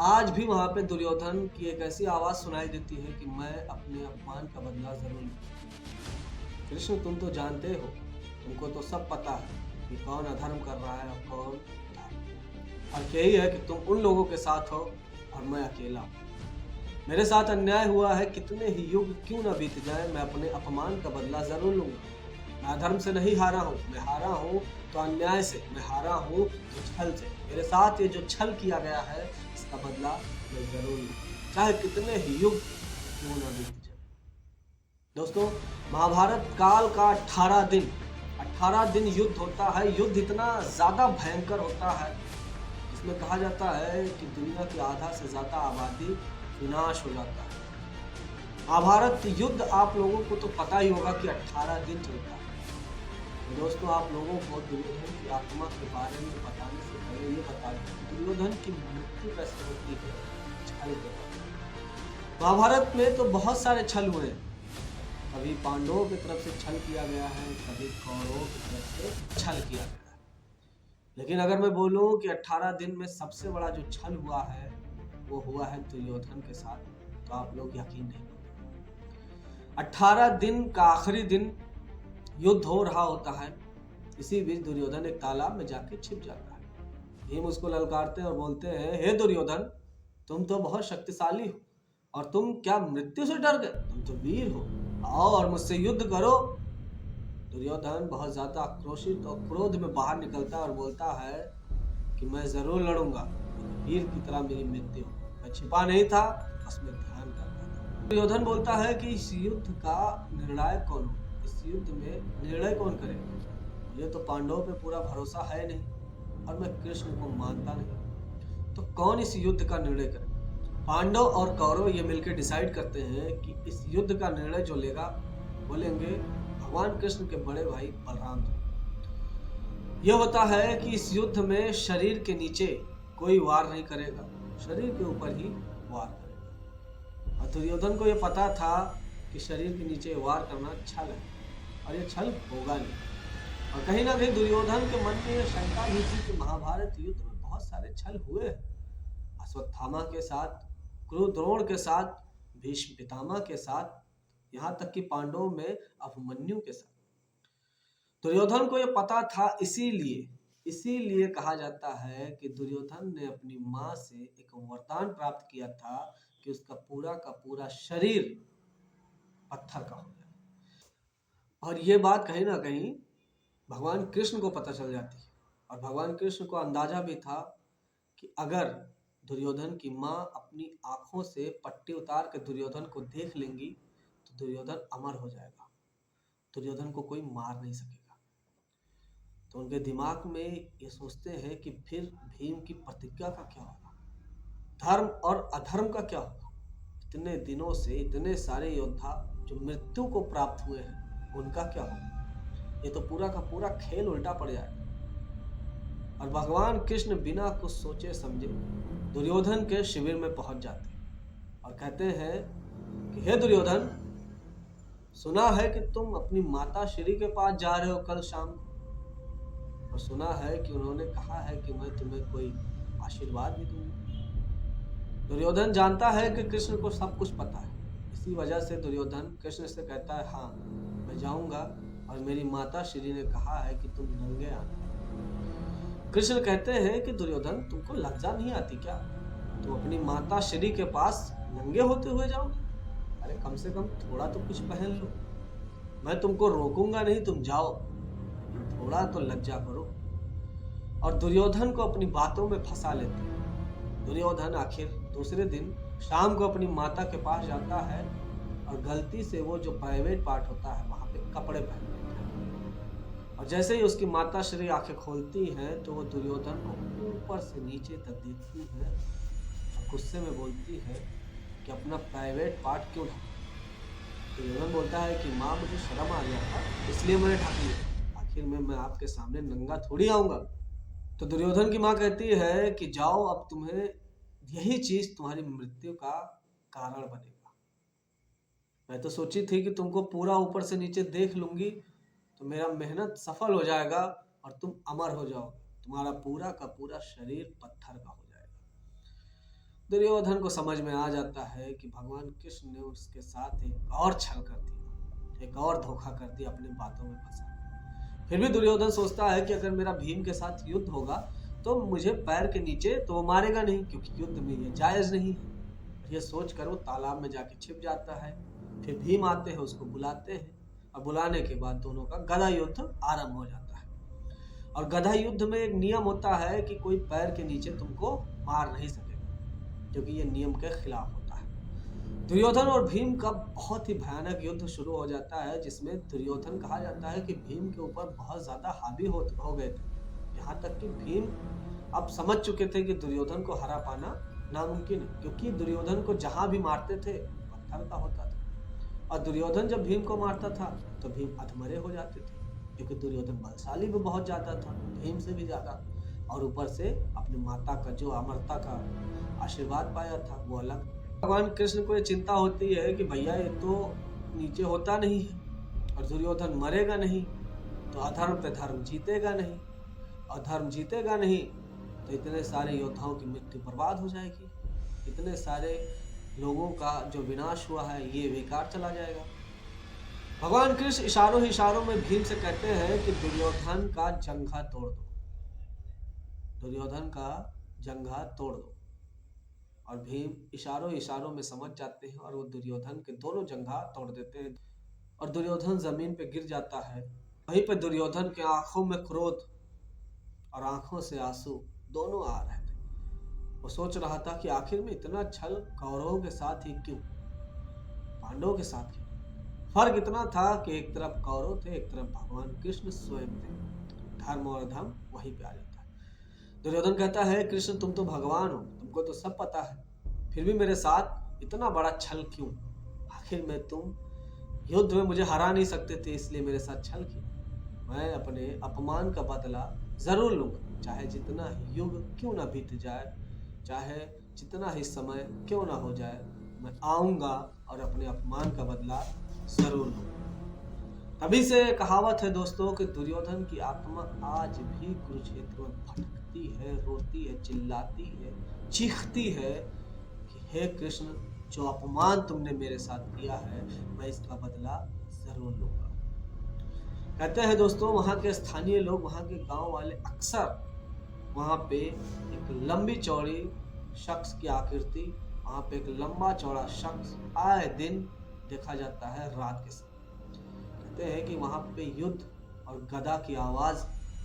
आज भी वहां पे दुर्योधन की एक ऐसी आवाज सुनाई देती है कि मैं अपने अपमान का बदला जरूर लूंगा। कृष्ण, तुम तो जानते हो, तुमको तो सब पता है कि कौन अधर्म कर रहा है और कौन धर्म। और यही है कि तुम उन लोगों के साथ हो और मैं अकेला हूँ। मेरे साथ अन्याय हुआ है, कितने ही युग क्यों न बीत जाए, मैं अपने अपमान का बदला जरूर लूंगा। मैं अधर्म से नहीं हारा हूँ, मैं हारा हूँ तो अन्याय से, मैं हारा हूँ तो छल से। मेरे साथ ये जो छल किया गया है इसका बदला मैं जरूर लूंगा, चाहे कितने ही युग क्यों न बीत जाए। दोस्तों, महाभारत काल का 18 दिन युद्ध होता है। युद्ध इतना ज्यादा भयंकर होता है, इसमें कहा जाता है कि दुनिया की आधा से ज्यादा आबादी विनाश हो जाता है। महाभारत युद्ध आप लोगों को तो पता ही होगा कि 18 दिन चलता है। तो दोस्तों, आप लोगों को दुर्योधन की आत्मा के बारे में बताने से पहले ये बता दें दुर्योधन की मृत्यु कैसे होती है। छल के बाद महाभारत में तो बहुत सारे छल हुए हैं। कभी पांडवों की तरफ से छल किया गया है, कभी कौरवों की तरफ से छल किया गया है। लेकिन अगर मैं बोलूं कि 18 दिन में सबसे बड़ा जो छल हुआ है वो हुआ है दुर्योधन के साथ, तो आप लोग यकीन नहीं करोगे। 18 दिन का आखिरी दिन युद्ध हो रहा होता है। इसी बीच दुर्योधन एक तालाब में जाके छिप जाता है। भीम उसको ललकारते हैं और बोलते हैं, हे दुर्योधन, तुम तो बहुत शक्तिशाली हो और तुम क्या मृत्यु से डर गए? तुम तो वीर हो, आओ और मुझसे युद्ध करो। दुर्योधन बहुत ज्यादा आक्रोशित और क्रोध में बाहर निकलता है और बोलता है कि मैं जरूर लड़ूंगा, वीर की तरह मेरी मृत्यु हो। मैं छिपा नहीं था, बस मैं ध्यान करता था। दुर्योधन बोलता है कि इस युद्ध का निर्णायक कौन हो, इस युद्ध में निर्णय कौन करेगा? मुझे तो पांडवों पे पूरा भरोसा है नहीं और मैं कृष्ण को मानता नहीं, तो कौन इस युद्ध का निर्णय करे? पांडव और कौरव ये मिलकर डिसाइड करते हैं कि इस युद्ध का निर्णय जो लेगा वो लेंगे भगवान कृष्ण के बड़े भाई बलराम जी। यह होता है कि इस युद्ध में शरीर के नीचे कोई वार नहीं करेगा, शरीर के ऊपर ही वार करेगा। और दुर्योधन को यह पता था कि शरीर के नीचे वार करना छल है और यह छल होगा नहीं। और कहीं ना कहीं दुर्योधन के मन में यह शंका भी थी कि महाभारत युद्ध में बहुत सारे छल हुए हैं, अश्वत्थामा के साथ, क्रू द्रोण के साथ, भीष्म पितामह के साथ, यहाँ तक कि पांडवों में अभिमन्यु के साथ। दुर्योधन को यह पता था, इसीलिए कहा जाता है कि दुर्योधन ने अपनी माँ से एक वरदान प्राप्त किया था कि उसका पूरा का पूरा शरीर पत्थर का हो जाए। और ये बात कहीं ना कहीं भगवान कृष्ण को पता चल जाती है और भगवान कृष्ण को अंदाजा भी था कि अगर दुर्योधन की माँ अपनी आंखों से पट्टी उतार के दुर्योधन को देख लेंगी तो दुर्योधन अमर हो जाएगा, दुर्योधन को कोई मार नहीं सकेगा। तो उनके दिमाग में ये सोचते हैं कि फिर भीम की प्रतिज्ञा का क्या होगा, धर्म और अधर्म का क्या होगा? इतने दिनों से इतने सारे योद्धा जो मृत्यु को प्राप्त हुए हैं उनका क्या होगा? ये तो पूरा का पूरा खेल उल्टा पड़ जाएगा। और भगवान कृष्ण बिना कुछ सोचे समझे दुर्योधन के शिविर में पहुंच जाते हैं और कहते हैं कि हे दुर्योधन, सुना है कि तुम अपनी माता श्री के पास जा रहे हो कल शाम को, और सुना है कि उन्होंने कहा है कि मैं तुम्हें कोई आशीर्वाद भी दूंगा। दुर्योधन जानता है कि कृष्ण को सब कुछ पता है, इसी वजह से दुर्योधन कृष्ण से कहता है, हाँ मैं जाऊंगा और मेरी माता श्री ने कहा है कि तुम नंगे आना। कृष्ण कहते हैं कि दुर्योधन, तुमको लज्जा नहीं आती क्या? तुम अपनी माता श्री के पास नंगे होते हुए जाओगे? अरे कम से कम थोड़ा तो कुछ पहन लो। मैं तुमको रोकूंगा नहीं, तुम जाओ, थोड़ा तो लज्जा करो। और दुर्योधन को अपनी बातों में फंसा लेते हैं। दुर्योधन आखिर दूसरे दिन शाम को अपनी माता के पास जाता है और गलती से वो जो प्राइवेट पार्ट होता है वहां पे कपड़े पहन लेता है। और जैसे ही उसकी माता श्री आंखें खोलती हैं तो वो दुर्योधन को ऊपर से नीचे तक देखती है और गुस्से में बोलती है कि अपना प्राइवेट पार्ट क्यों ढका? दुर्योधन बोलता है कि माँ, मुझे शर्म आ गया था इसलिए मैंने ढक लिया, आखिर में मैं आपके सामने नंगा थोड़ी आऊंगा। तो दुर्योधन की माँ कहती है कि जाओ, अब तुम्हें यही चीज तुम्हारी मृत्यु का कारण बनेगा। मैं तो सोची थी कि तुमको पूरा ऊपर से नीचे देख लूंगी तो मेरा मेहनत सफल हो जाएगा और तुम अमर हो जाओगे, तुम्हारा पूरा का पूरा शरीर पत्थर का हो जाएगा। दुर्योधन को समझ में आ जाता है कि भगवान कृष्ण ने उसके साथ एक और छल कर दिया, एक और धोखा कर दिया, अपनी बातों में फंसा। फिर भी दुर्योधन सोचता है कि अगर मेरा भीम के साथ युद्ध होगा तो मुझे पैर के नीचे तो वो मारेगा नहीं, क्योंकि युद्ध में ये जायज नहीं है। ये सोचकर वो तालाब में जाके छिप जाता है। फिर भीम आते हैं, उसको बुलाते हैं, और बुलाने के बाद दोनों का गदा युद्ध आरंभ हो जाता है। और गदा युद्ध में एक नियम होता है कि कोई पैर के नीचे तुमको मार नहीं सकेगा, क्योंकि ये नियम के खिलाफ होता है। दुर्योधन और भीम का बहुत ही भयानक युद्ध शुरू हो जाता है, जिसमें दुर्योधन कहा जाता है कि भीम के ऊपर बहुत ज्यादा हावी हो गए थे। यहाँ तक कि भीम अब समझ चुके थे कि दुर्योधन को हरा पाना नामुमकिन है, क्योंकि दुर्योधन को जहां भी मारते थे पत्थर का होता था। और दुर्योधन जब भीम को मारता था तो भीम अधमरे हो जाते थे, क्योंकि दुर्योधन बलशाली भी बहुत ज्यादा था, भीम से भी ज्यादा। और ऊपर से अपनी माता का जो अमरता का आशीर्वाद पाया था वो अलग। भगवान कृष्ण को ये चिंता होती है कि भैया ये तो नीचे होता नहीं है, और दुर्योधन मरेगा नहीं तो अधर्म पे धर्म जीतेगा नहीं, और धर्म जीतेगा नहीं तो इतने सारे योद्धाओं की मृत्यु बर्बाद हो जाएगी, इतने सारे लोगों का जो विनाश हुआ है ये बेकार चला जाएगा। भगवान कृष्ण इशारों ही इशारों में भीम से कहते हैं कि दुर्योधन का जंघा तोड़ दो, दुर्योधन का जंघा तोड़ दो। और भीम इशारों इशारों में समझ जाते हैं और वो दुर्योधन के दोनों जंघा तोड़ देते हैं, और दुर्योधन जमीन पे गिर जाता है। वहीं पे दुर्योधन के आंखों में क्रोध और आंखों से आंसू दोनों आ रहे थे। वो सोच रहा था कि आखिर में इतना छल कौरवों के साथ ही क्यों, पांडवों के साथ क्यों। फर्क इतना था कि एक तरफ कौरव थे, एक तरफ भगवान कृष्ण स्वयं थे। धर्म और अधर्म वहीं पे आ जाता है। दुर्योधन कहता है कृष्ण तुम तो भगवान हो, तुमको तो सब पता है, फिर भी मेरे साथ इतना बड़ा छल क्यों? आखिर में तुम युद्ध में मुझे हरा नहीं सकते थे, इसलिए मेरे साथ छल क्यों? मैं अपने अपमान का बदला जरूर लूंगा, चाहे जितना ही युग क्यों ना बीत जाए, चाहे जितना ही समय क्यों ना हो जाए, मैं आऊंगा और अपने अपमान का बदला जरूर लूंगा। तभी से कहावत है दोस्तों कि दुर्योधन की आत्मा आज भी कुरुक्षेत्र में भटकती है, रोती है, चिल्लाती है, चीखती है कि हे कृष्ण, जो अपमान तुमने मेरे साथ किया है मैं इसका बदला जरूर लूंगा। कहते हैं दोस्तों वहां के स्थानीय लोग, वहां के गांव वाले अक्सर वहां पे एक लंबी चौड़ी शख्स की आकृति, वहां पे एक लंबा चौड़ा शख्स आए दिन देखा जाता है रात के समय। कहते हैं कि वहां पे युद्ध और गदा की आवाज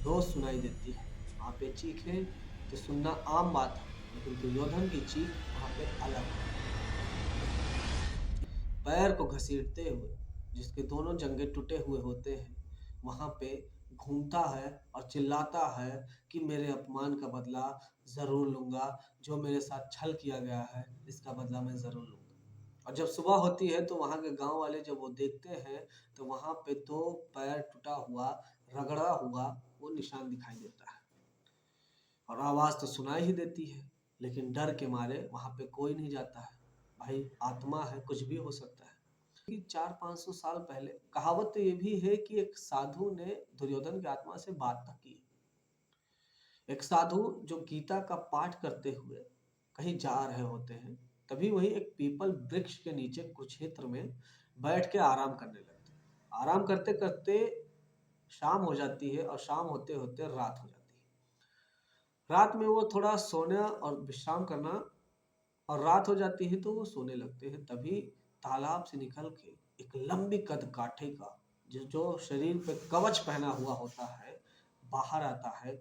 रोज सुनाई देती है। वहां पे चीखें तो सुनना आम बात है, लेकिन दुर्योधन की चीख वहां पे अलग है। पैर को घसीटते हुए, जिसके दोनों जंघे टूटे हुए होते हैं, वहां पे घूमता है और चिल्लाता है कि मेरे अपमान का बदला जरूर लूंगा, जो मेरे साथ छल किया गया है इसका बदला मैं जरूर लूंगा। और जब सुबह होती है तो वहां के गांव वाले जब वो देखते हैं तो वहां पे दो पैर टूटा हुआ, रगड़ा हुआ वो निशान दिखाई देता है, और आवाज तो सुनाई ही देती है, लेकिन डर के मारे वहां पे कोई नहीं जाता है। भाई आत्मा है, कुछ भी हो सकता है। कि 400-500 साल पहले कहावत तो ये भी है कि एक साधु ने दुर्योधन की आत्मा से बात तक की। एक साधु जो गीता का पाठ करते हुए कहीं जा रहे होते हैं, तभी वही एक पीपल वृक्ष के नीचे कुरुक्षेत्र में बैठ के आराम करने लगते हैं। आराम करते करते शाम हो जाती है, और शाम होते होते रात हो जाती है। रात में वो थोड़ा सोना और विश्राम करना, और रात हो जाती है तो वो सोने लगते हैं। तभी तालाब से निकल के एक लंबी कद काठे का जो शरीर पे कवच पहना हुआ होता है बाहर आता है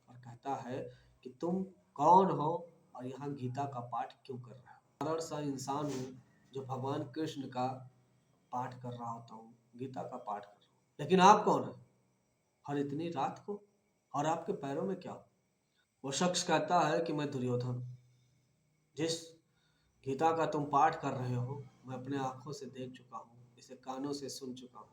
और कहता है कि तुम कौन हो और यहाँ गीता का पाठ क्यों कर रहे हो? साधारण सा इंसान हूँ जो भगवान कृष्ण का पाठ कर रहा होता हूँ, गीता का पाठ कर रहा हूँ, लेकिन आप कौन है और इतनी रात को, और आपके पैरों में क्या? वो शख्स कहता है कि मैं दुर्योधन हूँ। जिस गीता का तुम पाठ कर रहे हो मैं अपने आंखों से देख चुका हूँ, इसे कानों से सुन चुका हूँ,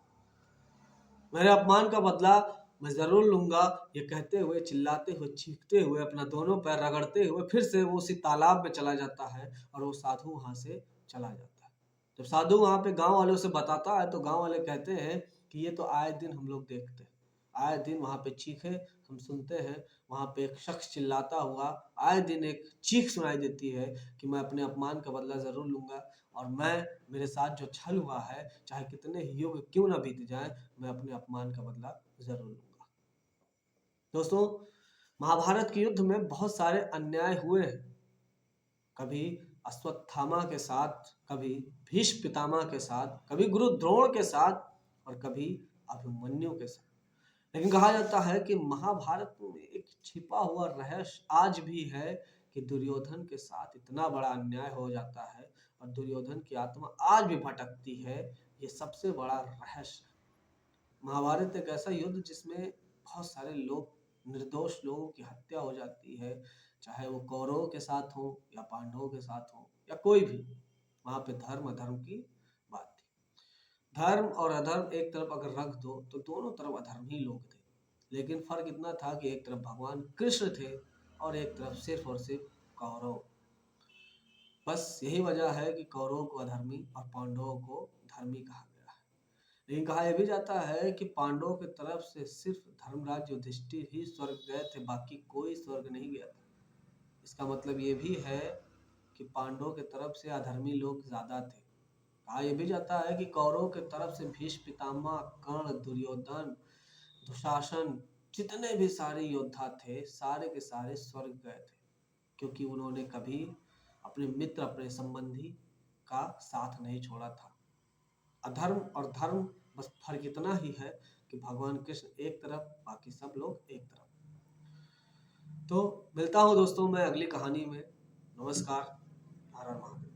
मेरे अपमान का बदला मैं जरूर लूंगा। ये कहते हुए, चिल्लाते हुए, चीखते हुए, अपना दोनों पैर रगड़ते हुए फिर से वो उसी तालाब में चला जाता है, और वो साधु वहां से चला जाता है। जब साधु वहां पे गांव वालों से बताता है तो गांव वाले कहते हैं कि ये तो आए दिन हम लोग देखते हैं, आए दिन वहां पे चीखे हम सुनते हैं वहाँ पे एक शख्स चिल्लाता हुआ, आए दिन एक चीख सुनाई देती है कि मैं अपने अपमान का बदला ज़रूर लूँगा और मेरे साथ जो छल हुआ है, चाहे कितने ही युग क्यों ना बीत जाएँ, मैं अपने अपमान का बदला ज़रूर लूँगा। दोस्तों, महाभारत के युद्ध में बहुत सारे अन्याय हुए हैं। कभी अश्वत्थामा के साथ, कभी भीष्म पितामह के साथ, कभी गुरु द्रोण के साथ और कभी अभिमन्यु के साथ। लेकिन कहा जाता है कि महाभारत में एक छिपा हुआ रहस्य आज भी है कि दुर्योधन के साथ इतना बड़ा अन्याय हो जाता है और दुर्योधन की आत्मा आज भी भटकती है। ये सबसे बड़ा रहस्य। महाभारत एक ऐसा युद्ध जिसमें बहुत सारे लोग, निर्दोष लोगों की हत्या हो जाती है, चाहे वो कौरवों के साथ हो या पांडवों के साथ हो या कोई भी। वहां पे धर्म अधर्म की बात थी। धर्म और अधर्म एक तरफ अगर रख दो तो दोनों तरफ अधर्म ही लोग थे। लेकिन फर्क इतना था कि एक तरफ भगवान कृष्ण थे और एक तरफ सिर्फ और सिर्फ कौरव। बस यही वजह है कि कौरवों को अधर्मी और पांडवों को धर्मी कहा गया है। लेकिन कहा यह भी जाता है कि पांडवों की तरफ से सिर्फ धर्मराज युधिष्ठिर ही स्वर्ग गए थे, बाकी कोई स्वर्ग नहीं गया था। इसका मतलब ये भी है कि पांडवों की तरफ से अधर्मी लोग ज्यादा थे। कहा यह भी जाता है कि कौरवों की तरफ से भीष्म पितामह, कर्ण, दुर्योधन, दुशासन, जितने भी सारे योद्धा थे, सारे के सारे स्वर्ग गए थे, क्योंकि उन्होंने कभी अपने मित्र, अपने संबंधी का साथ नहीं छोड़ा था। अधर्म और धर्म, बस फर्क इतना ही है कि भगवान कृष्ण एक तरफ, बाकी सब लोग एक तरफ। तो मिलता हूँ दोस्तों मैं अगली कहानी में। नमस्कार। हर हर महादेव।